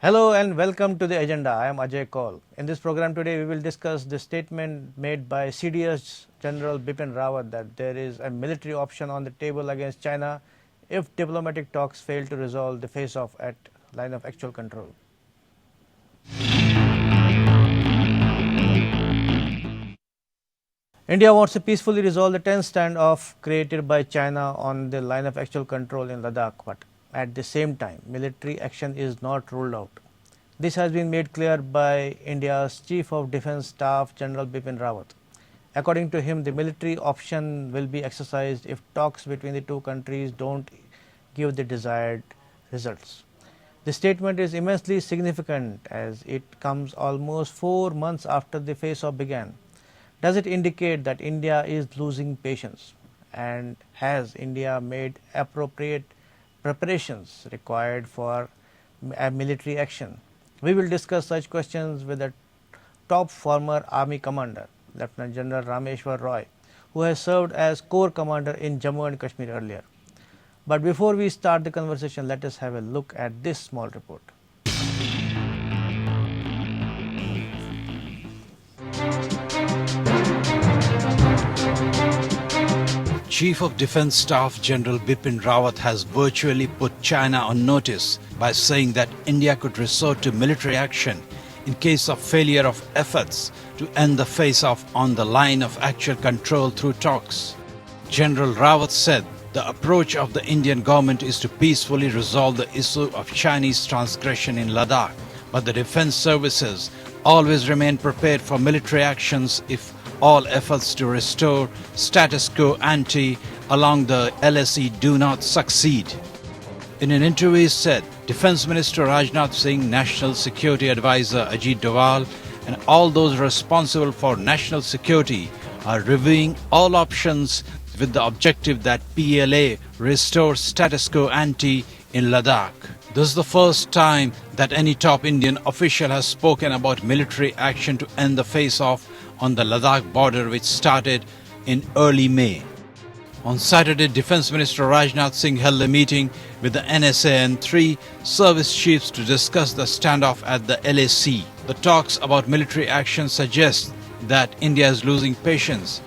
Hello and welcome to the agenda. I am Ajay Kaul. In this program today, we will discuss the statement made by CDS General Bipin Rawat that there is a military option on the table against China if diplomatic talks fail to resolve the face-off at line of actual control. India wants to peacefully resolve the tense standoff created by China on the line of actual control in Ladakh, but at the same time, military action is not ruled out. This has been made clear by India's Chief of Defence Staff General Bipin Rawat. According to him, the military option will be exercised if talks between the two countries don't give the desired results. The statement is immensely significant as it comes almost 4 months after the face-off began. Does it indicate that India is losing patience? And has India made appropriate preparations required for a military action? We will discuss such questions with a top former army commander, Lieutenant General Rameshwar Roy, who has served as Corps Commander in Jammu and Kashmir earlier. But before we start the conversation, let us have a look at this small report. Chief of Defence Staff General Bipin Rawat has virtually put China on notice by saying that India could resort to military action in case of failure of efforts to end the face-off on the line of actual control through talks. General Rawat said the approach of the Indian government is to peacefully resolve the issue of Chinese transgression in Ladakh, but the defence services always remain prepared for military actions if all efforts to restore status quo ante along the LSE do not succeed. In an interview he said, Defence Minister Rajnath Singh, National Security Advisor Ajit Doval and all those responsible for national security are reviewing all options with the objective that PLA restores status quo ante in Ladakh. This is the first time that any top Indian official has spoken about military action to end the face-off on the Ladakh border, which started in early May. On Saturday, Defence Minister Rajnath Singh held a meeting with the NSA and 3 service chiefs to discuss the standoff at the LAC. The talks about military action suggest that India is losing patience,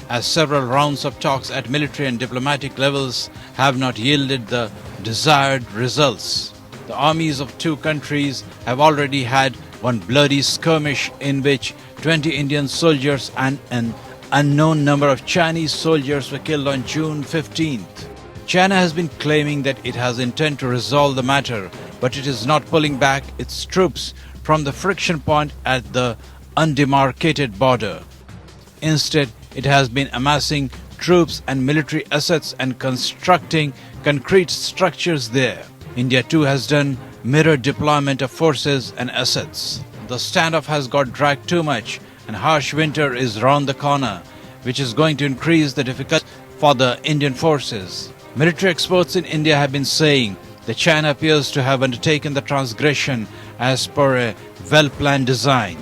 as several rounds of talks at military and diplomatic levels have not yielded the desired results. The armies of 2 countries have already had one bloody skirmish in which 20 Indian soldiers and an unknown number of Chinese soldiers were killed on June 15th. China has been claiming that it has intent to resolve the matter, but it is not pulling back its troops from the friction point at the undemarcated border. Instead, it has been amassing troops and military assets and constructing concrete structures there. India too has done mirror deployment of forces and assets. The standoff has got dragged too much and harsh winter is round the corner, which is going to increase the difficulty for the Indian forces. Military experts in India have been saying that China appears to have undertaken the transgression as per a well-planned design.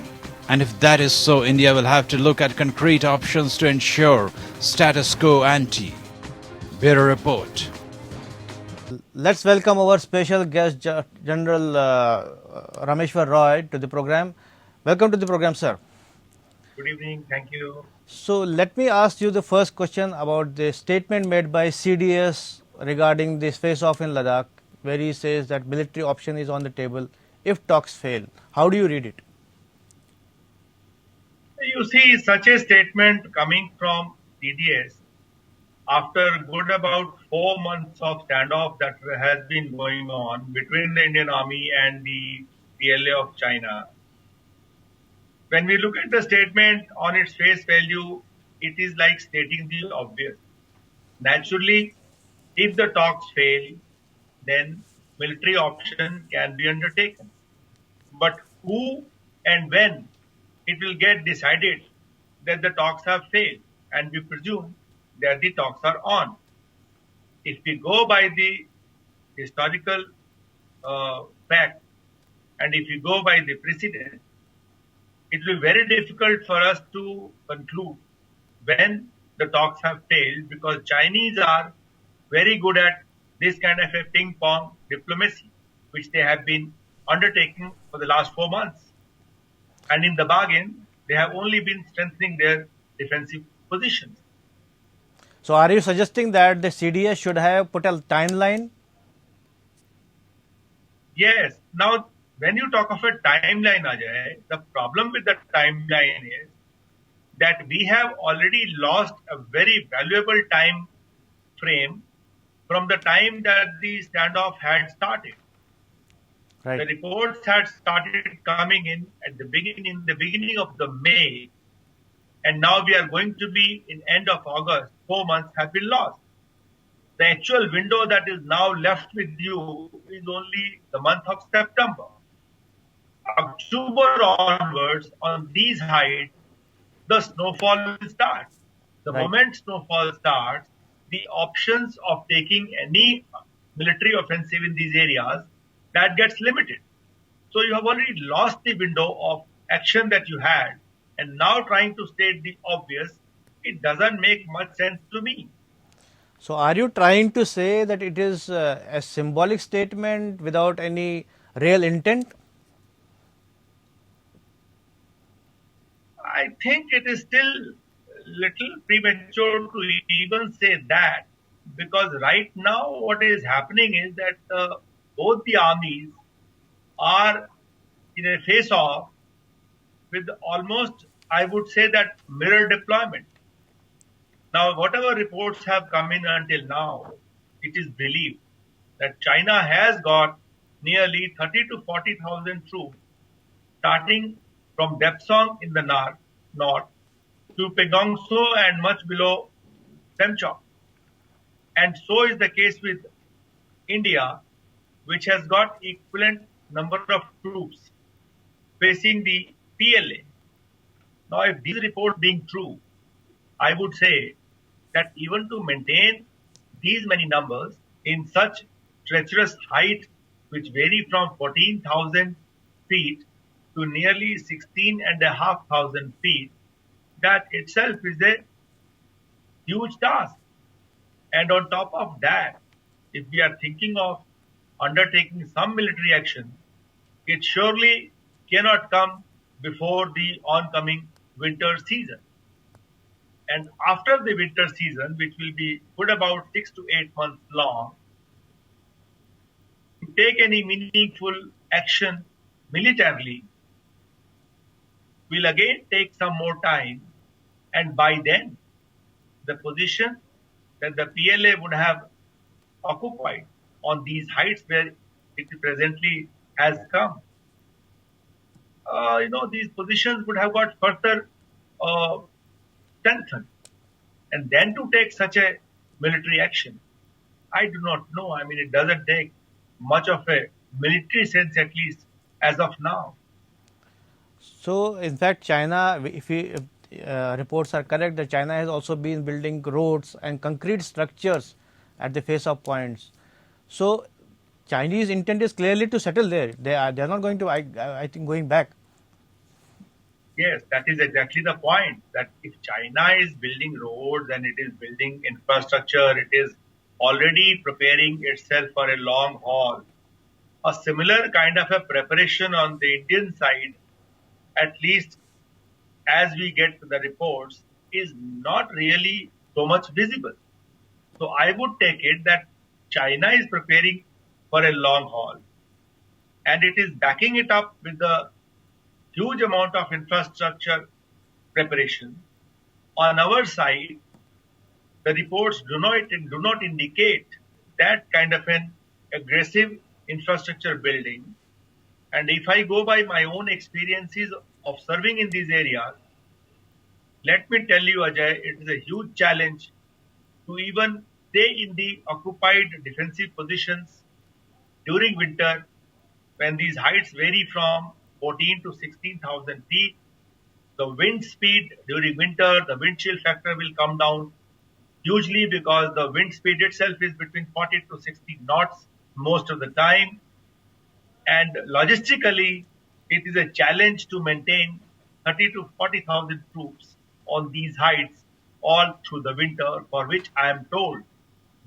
And if that is so, India will have to look at concrete options to ensure status quo ante. Bureau Report. Let's welcome our special guest, General Rameshwar Roy, to the program. Welcome to the program, sir. Good evening. Thank you. So let me ask you the first question about the statement made by CDS regarding this face-off in Ladakh, where he says that military option is on the table if talks fail. How do you read it? You see, such a statement coming from CDS after good about 4 months of standoff that has been going on between the Indian Army and the PLA of China. When we look at the statement on its face value, it is like stating the obvious. Naturally, if the talks fail, then military option can be undertaken. But who and when it will get decided that the talks have failed, and we presume that the talks are on. If we go by the historical fact and if we go by the precedent, it will be very difficult for us to conclude when the talks have failed, because Chinese are very good at this kind of a ping-pong diplomacy, which they have been undertaking for the last 4 months. And in the bargain, they have only been strengthening their defensive positions. So, are you suggesting that the CDS should have put a timeline? Yes. Now, when you talk of a timeline, Ajay, the problem with the timeline is that we have already lost a very valuable time frame from the time that the standoff had started. The Right. reports had started coming in at the beginning of the May, and now we are going to be in end of August. 4 months have been lost. The actual window that is now left with you is only the month of September. October onwards, on these heights, the snowfall will start. The Right. moment snowfall starts, the options of taking any military offensive in these areas, that gets limited. So you have already lost the window of action that you had, and now trying to state the obvious, it doesn't make much sense to me. So, are you trying to say that it is a symbolic statement without any real intent? I think it is still little premature to even say that, because right now what is happening is that both the armies are in a face-off with almost, I would say, that mirror deployment. Now, whatever reports have come in until now, it is believed that China has got nearly 30 to 40,000 troops starting from Depsong in the north to Pegongso and much below Semchok. And so is the case with India, which has got equivalent number of troops facing the PLA. Now, if these reports being true, I would say that even to maintain these many numbers in such treacherous height, which vary from 14,000 feet to nearly 16,500 feet, that itself is a huge task. And on top of that, if we are thinking of undertaking some military action, it surely cannot come before the oncoming winter season. And after the winter season, which will be good about 6 to 8 months long, to take any meaningful action militarily will again take some more time. And by then, the position that the PLA would have occupied on these heights where it presently has come, these positions would have got further strengthened. And then to take such a military action, I do not know. I mean, it doesn't take much of a military sense, at least as of now. So, in fact, China, if reports are correct, that China has also been building roads and concrete structures at the face-off points. So, Chinese intent is clearly to settle there. They are not going to, I think, going back. Yes, that is exactly the point. That if China is building roads and it is building infrastructure, it is already preparing itself for a long haul. A similar kind of a preparation on the Indian side, at least as we get the reports, is not really so much visible. So I would take it that China is preparing for a long haul, and it is backing it up with the huge amount of infrastructure preparation. On our side, the reports do not indicate that kind of an aggressive infrastructure building. And if I go by my own experiences of serving in these areas, let me tell you, Ajay, it is a huge challenge to even stay in the occupied defensive positions during winter when these heights vary from 14 to 16,000 feet. The wind speed during winter, the wind chill factor will come down hugely because the wind speed itself is between 40 to 60 knots most of the time. And logistically, it is a challenge to maintain 30 to 40,000 troops on these heights all through the winter, for which I am told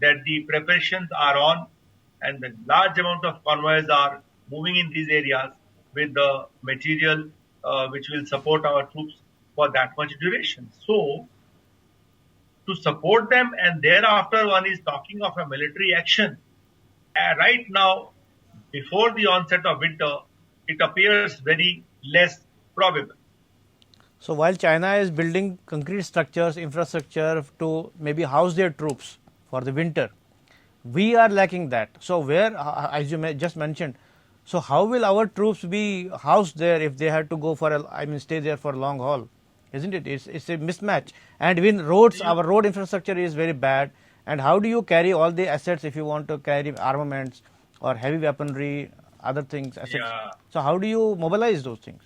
that the preparations are on and the large amount of convoys are moving in these areas with the material which will support our troops for that much duration. So, to support them, and thereafter one is talking of a military action. Right now, before the onset of winter, it appears very less probable. So while China is building concrete structures, infrastructure to maybe house their troops for the winter, we are lacking that. So where, as you just mentioned, so how will our troops be housed there if they have to go for stay there for a long haul? Isn't it? It's a mismatch. And when roads, our road infrastructure is very bad. And how do you carry all the assets if you want to carry armaments or heavy weaponry, other things, assets? Yeah, So how do you mobilize those things?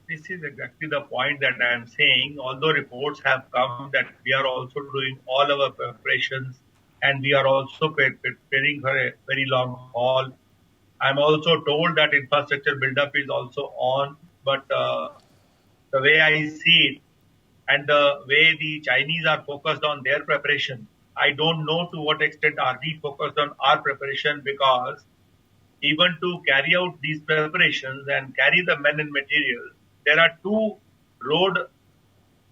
this is exactly the point that I am saying. Although reports have come that we are also doing all our preparations and we are also preparing for a very long haul. I'm also told that infrastructure buildup is also on, but the way I see it and the way the Chinese are focused on their preparation, I don't know to what extent are we focused on our preparation, because even to carry out these preparations and carry the men and materials, there are two road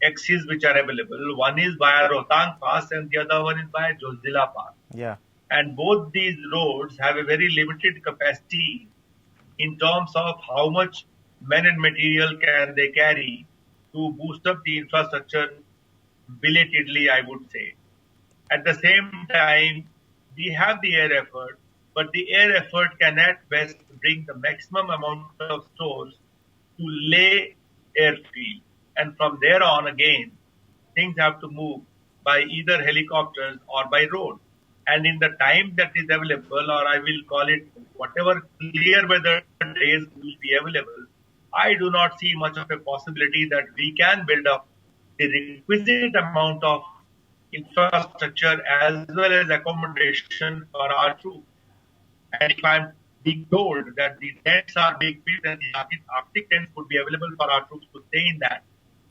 axes which are available. One is via Rohtang Pass and the other one is via Jozila Pass. Yeah. And both these roads have a very limited capacity in terms of how much men and material can they carry to boost up the infrastructure belatedly, I would say. At the same time, we have the air effort, but the air effort can at best bring the maximum amount of stores to lay airfield. And from there on again, things have to move by either helicopters or by road. And in the time that is available, or I will call it whatever clear weather days will be available, I do not see much of a possibility that we can build up the requisite amount of infrastructure as well as accommodation for our troops. And if I'm being told that the tents are being built and the Arctic tents would be available for our troops to stay in that,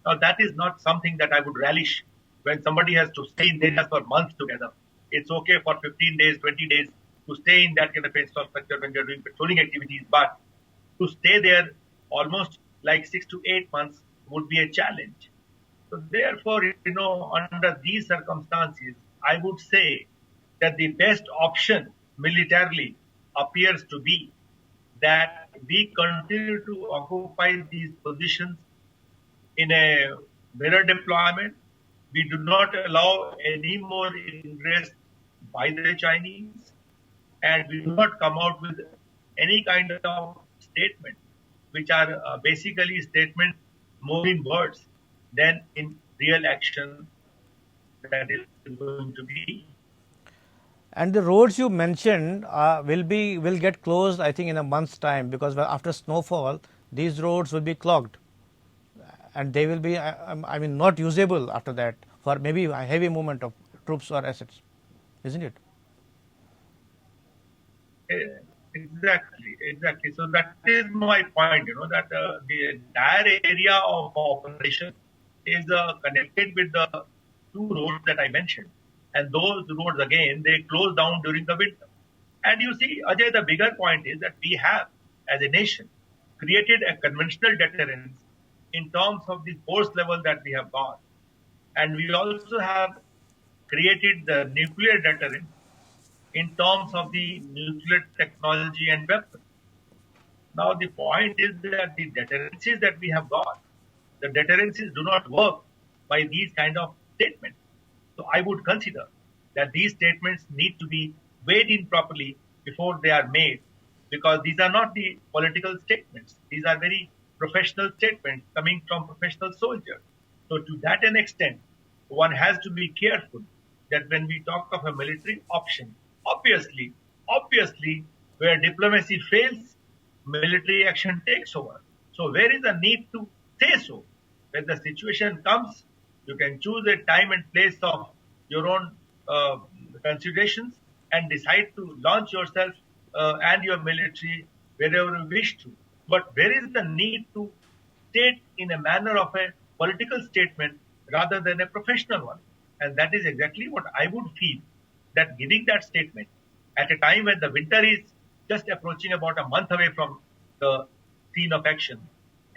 now that is not something that I would relish when somebody has to stay in there for months together. It's okay for 15 days, 20 days to stay in that kind of infrastructure when you're doing patrolling activities, but to stay there almost like 6 to 8 months would be a challenge. So therefore, under these circumstances, I would say that the best option militarily appears to be that we continue to occupy these positions in a mirror deployment. We do not allow any more ingress by the Chinese, and we do not come out with any kind of statement, which are basically statements more in words than in real action that is going to be. And the roads you mentioned will get closed, I think, in a month's time, because after snowfall, these roads will be clogged, and they will be, not usable after that for maybe a heavy movement of troops or assets, isn't it? Exactly. So that is my point, that the entire area of operation is connected with the two roads that I mentioned. And those roads, again, they close down during the winter. And you see, Ajay, the bigger point is that we have, as a nation, created a conventional deterrence in terms of the force level that we have got. And we also have created the nuclear deterrence in terms of the nuclear technology and weapons. Now, the point is that the deterrences that we have got, the deterrences do not work by these kind of statements. So I would consider that these statements need to be weighed in properly before they are made, because these are not the political statements. These are very professional statements coming from professional soldiers. So to that an extent, one has to be careful that when we talk of a military option, obviously, where diplomacy fails, military action takes over. So where is the need to say so? When the situation comes, you can choose a time and place of your own considerations and decide to launch yourself and your military wherever you wish to. But where is the need to state in a manner of a political statement rather than a professional one? And that is exactly what I would feel, that giving that statement at a time when the winter is just approaching about a month away from the scene of action.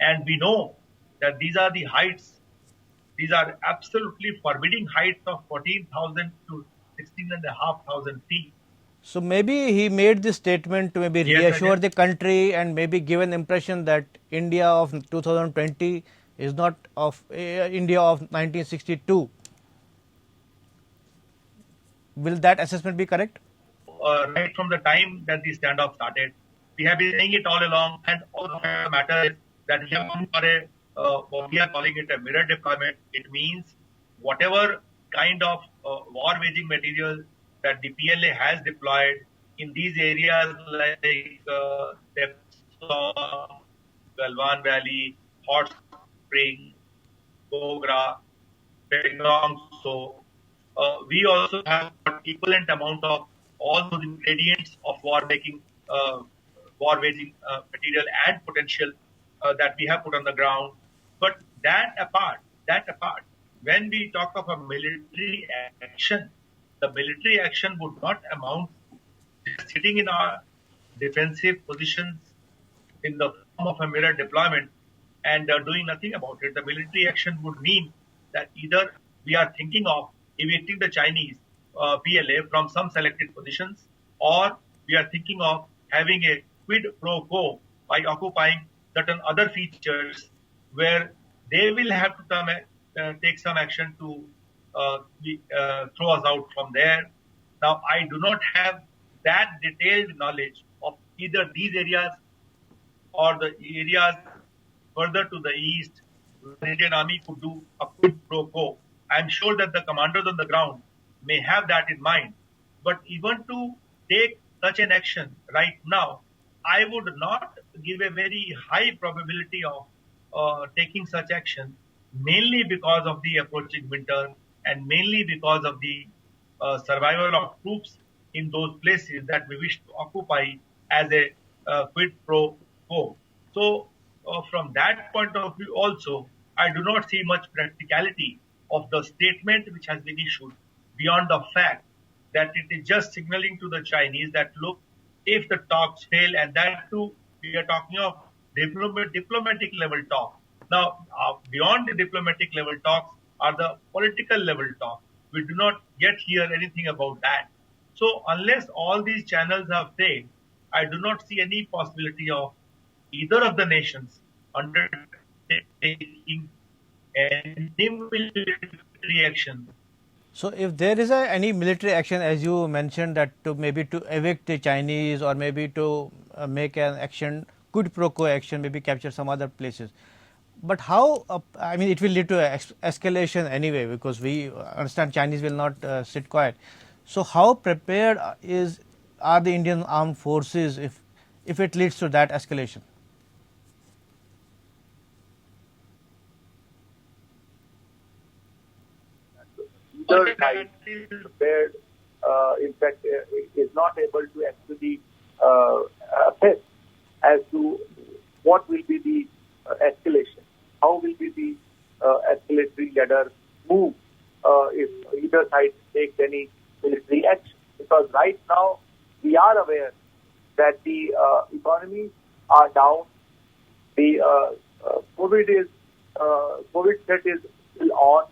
And we know that these are the heights, these are absolutely forbidding heights of 14,000 to 16,500 feet. So maybe he made this statement to maybe Yes, reassure Ajay. the country and maybe give an impression that India of 2020 is not of India of 1962. Will that assessment be correct? Right from the time that the standoff started. We have been saying it all along, and all the matter is that we have gone for what we are calling it a mirror deployment. It means whatever kind of war waging material that the PLA has deployed in these areas like Depsong, Galwan Valley, Hot Spring, Bogra, Pegong. So we also have got equivalent amount of all those ingredients of war waging material and potential that we have put on the ground. But that apart, when we talk of a military action, the military action would not amount to just sitting in our defensive positions in the form of a mirror deployment and doing nothing about it. The military action would mean that either we are thinking of evicting the Chinese PLA from some selected positions, or we are thinking of having a quid pro quo by occupying certain other features where they will have to take some action to throw us out from there. Now, I do not have that detailed knowledge of either these areas or the areas further to the east where the Indian Army could do a quid pro quo. I'm sure that the commanders on the ground may have that in mind. But even to take such an action right now, I would not give a very high probability of taking such action, mainly because of the approaching winter and mainly because of the survival of troops in those places that we wish to occupy as a quid pro quo. So, from that point of view, also, I do not see much practicality of the statement which has been issued beyond the fact that it is just signaling to the Chinese that look, if the talks fail, and that too, we are talking of diplomatic level talk. Now, beyond the diplomatic level talks are the political level talk. We do not yet hear anything about that. So, unless all these channels have failed, I do not see any possibility of either of the nations undertaking any military action. So if there is any military action, as you mentioned, that to maybe to evict the Chinese or maybe to make an action, quid pro quo action, maybe capture some other places. But how, I mean, it will lead to escalation anyway, because we understand Chinese will not sit quiet. So how prepared are the Indian armed forces if it leads to that escalation? Either side is prepared, in fact, is not able to actually assess as to what will be the escalation, how will be the escalatory ladder move if either side takes any military action. Because right now we are aware that the economies are down, the COVID threat is still on.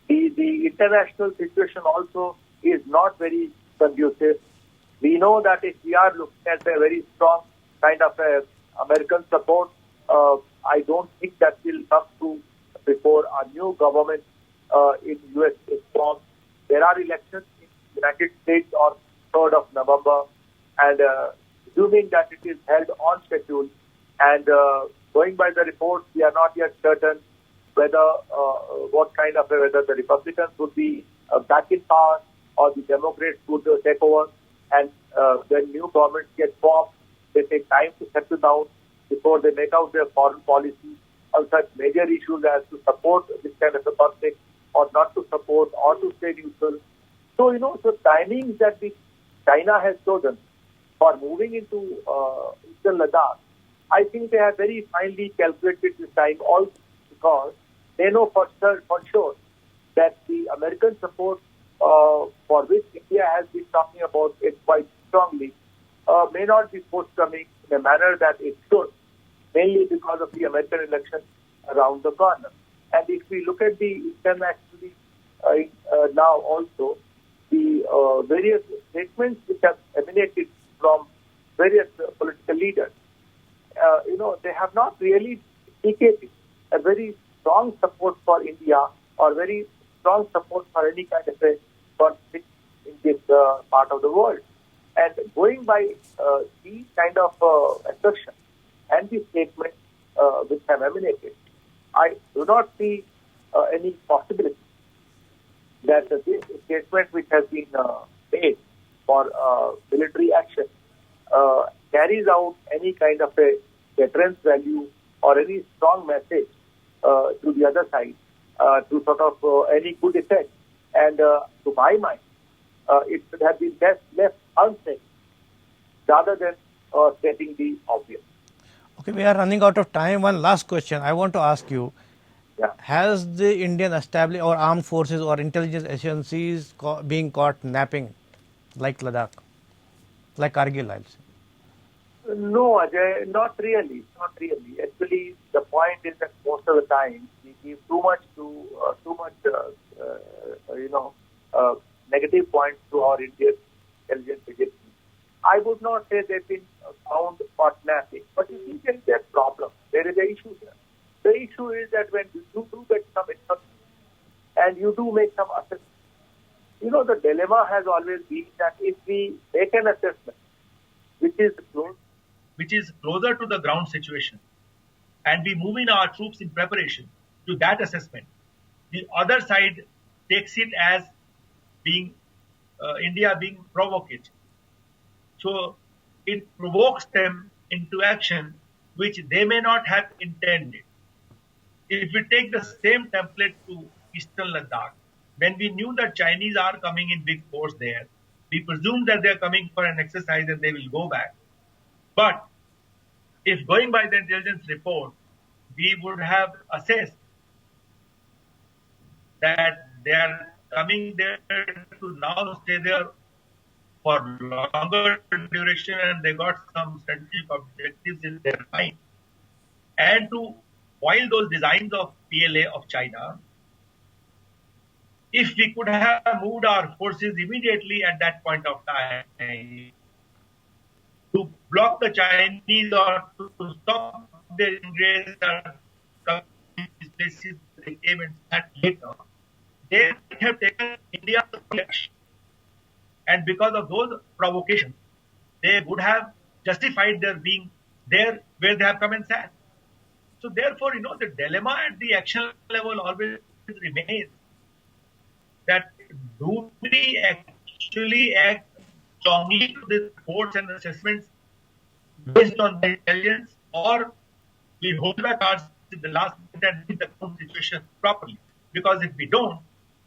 The international situation also is not very conducive. We know that if we are looking at a very strong kind of American support, I don't think that will come through before a new government in US is formed. There are elections in the United States on 3rd of November, and assuming that it is held on schedule, and going by the reports, we are not yet certain whether whether the Republicans would be back in power or the Democrats would take over. And when new governments get formed, they take time to settle down before they make out their foreign policy on such major issues as to support this kind of a conflict or not to support or to stay neutral. So, so timings that China has chosen for moving into Eastern Ladakh, I think they have very finely calculated this time also, because they know for sure that the American support for which India has been talking about it quite strongly may not be forthcoming in a manner that it should, mainly because of the American election around the corner. And if we look at the internationally now also, the various statements which have emanated from various political leaders, they have not really indicated a very strong support for India or very strong support for any kind of a conflict in this part of the world. And going by these kind of assertions and the statements which have emanated, I do not see any possibility that this statement which has been made for military action carries out any kind of a deterrence value or any strong message to the other side to sort of any good effect. And to my mind, it should have been left unsaid rather than stating the obvious. Okay, we are running out of time. One last question I want to ask you. Yeah. Has the Indian established or armed forces or intelligence agencies being caught napping like Ladakh, like Kargil, I'll say? No, Ajay, not really. Actually, the point is that most of the time we give too much negative points to our Indian intelligence agencies. I would not say they've been found caught napping, but you see, there is a problem. There is an issue here. The issue is that when you do get some information and you do make some assessment, the dilemma has always been that if we make an assessment which is closer to the ground situation, and we move in our troops in preparation to that assessment, the other side takes it as being India being provocative. So it provokes them into action which they may not have intended. If we take the same template to Eastern Ladakh, when we knew that Chinese are coming in big force there, we presumed that they are coming for an exercise and they will go back. But if going by the intelligence report, we would have assessed that they are coming there to now stay there for longer duration and they got some strategic objectives in their mind. And to foil those designs of PLA of China, if we could have moved our forces immediately at that point of time to block the Chinese or to stop their ingress or places they came and sat later, they have taken India to action. And because of those provocations, they would have justified their being there where they have come and sat. So therefore, the dilemma at the action level always remains that do we actually act strongly to the reports and assessments based on the intelligence, or we hold back ours to the last minute and read the current situation properly? Because if we don't,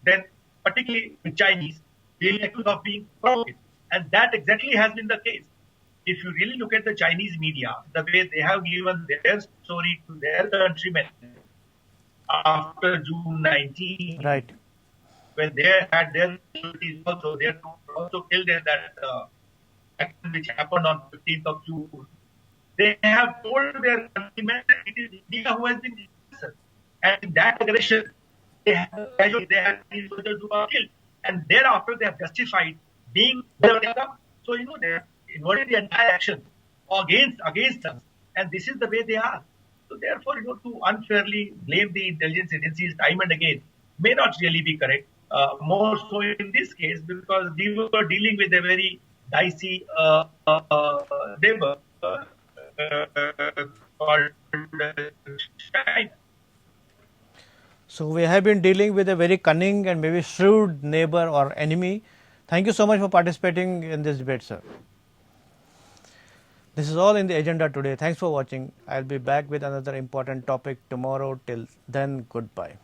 then particularly with Chinese, we will be accused of being provocative. And that exactly has been the case. If you really look at the Chinese media, the way they have given their story to their countrymen after June 19, Right. when they had their casualties also, their troops also killed in that action which happened on 15th of June, they have told their countrymen that it is India who has been the aggressor. And in that aggression, they have casualties, they have these soldiers who are killed. And thereafter, they have justified being where they come. So, they have inverted the entire action against us. And this is the way they are. So, therefore, to unfairly blame the intelligence agencies time and again may not really be correct. More so in this case, because we were dealing with a very dicey neighbor called China. So we have been dealing with a very cunning and maybe shrewd neighbor or enemy. Thank you so much for participating in this debate, sir. This is all in the agenda today. Thanks for watching. I'll be back with another important topic tomorrow. Till then, goodbye.